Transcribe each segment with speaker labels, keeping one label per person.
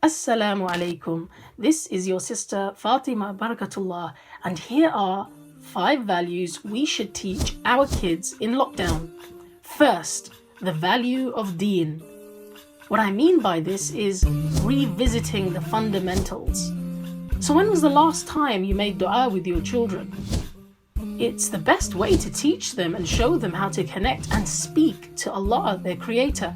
Speaker 1: Assalamu alaikum. This is your sister Fatima Barakatullah, and here are 5 values we should teach our kids in lockdown. First, the value of deen. What I mean by this is revisiting the fundamentals. So when was the last time you made dua with your children? It's the best way to teach them and show them how to connect and speak to Allah, their creator.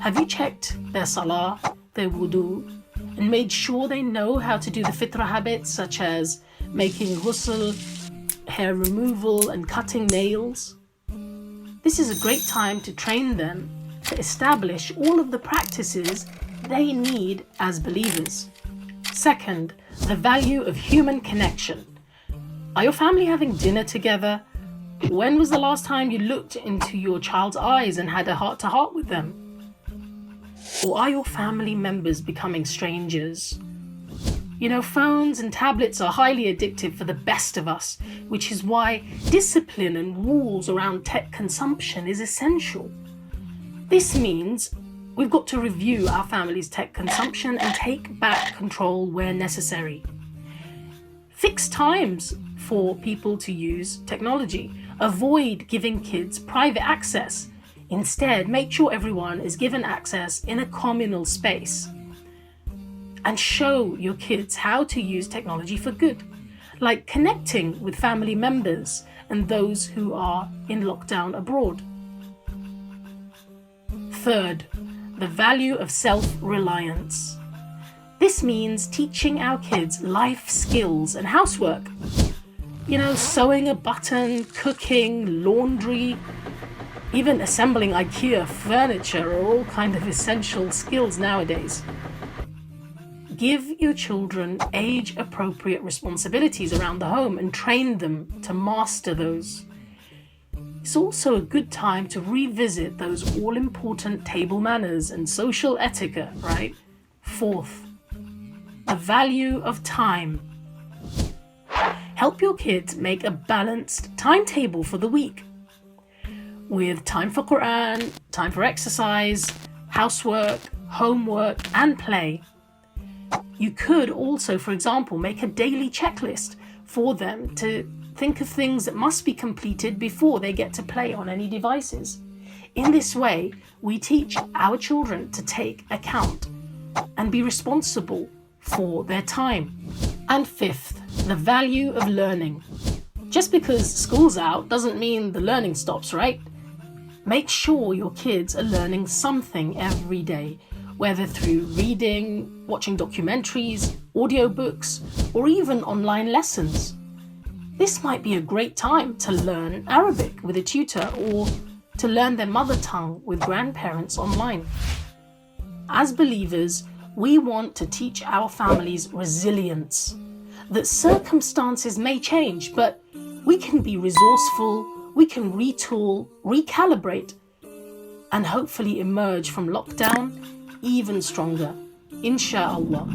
Speaker 1: Have you checked their salah, their wudu, and made sure they know how to do the fitrah habits such as making ghusl, hair removal, and cutting nails? This is a great time to train them to establish all of the practices they need as believers. Second, the value of human connection. Are your family having dinner together? When was the last time you looked into your child's eyes and had a heart-to-heart with them? Or are your family members becoming strangers? You know, phones and tablets are highly addictive for the best of us, which is why discipline and rules around tech consumption is essential. This means we've got to review our family's tech consumption and take back control where necessary. Fix times for people to use technology. Avoid giving kids private access. Instead, make sure everyone is given access in a communal space. And show your kids how to use technology for good, like connecting with family members and those who are in lockdown abroad. Third, the value of self-reliance. This means teaching our kids life skills and housework. You know, sewing a button, cooking, laundry, even assembling IKEA furniture are all kind of essential skills nowadays. Give your children age-appropriate responsibilities around the home and train them to master those. It's also a good time to revisit those all-important table manners and social etiquette, right? Fourth, the value of time. Help your kids make a balanced timetable for the week, with time for Quran, time for exercise, housework, homework, and play. You could also, for example, make a daily checklist for them to think of things that must be completed before they get to play on any devices. In this way, we teach our children to take account and be responsible for their time. And fifth, the value of learning. Just because school's out doesn't mean the learning stops, right? Make sure your kids are learning something every day, whether through reading, watching documentaries, audiobooks, or even online lessons. This might be a great time to learn Arabic with a tutor or to learn their mother tongue with grandparents online. As believers, we want to teach our families resilience, that circumstances may change, but we can be resourceful, we can retool, recalibrate, and hopefully emerge from lockdown even stronger, inshallah.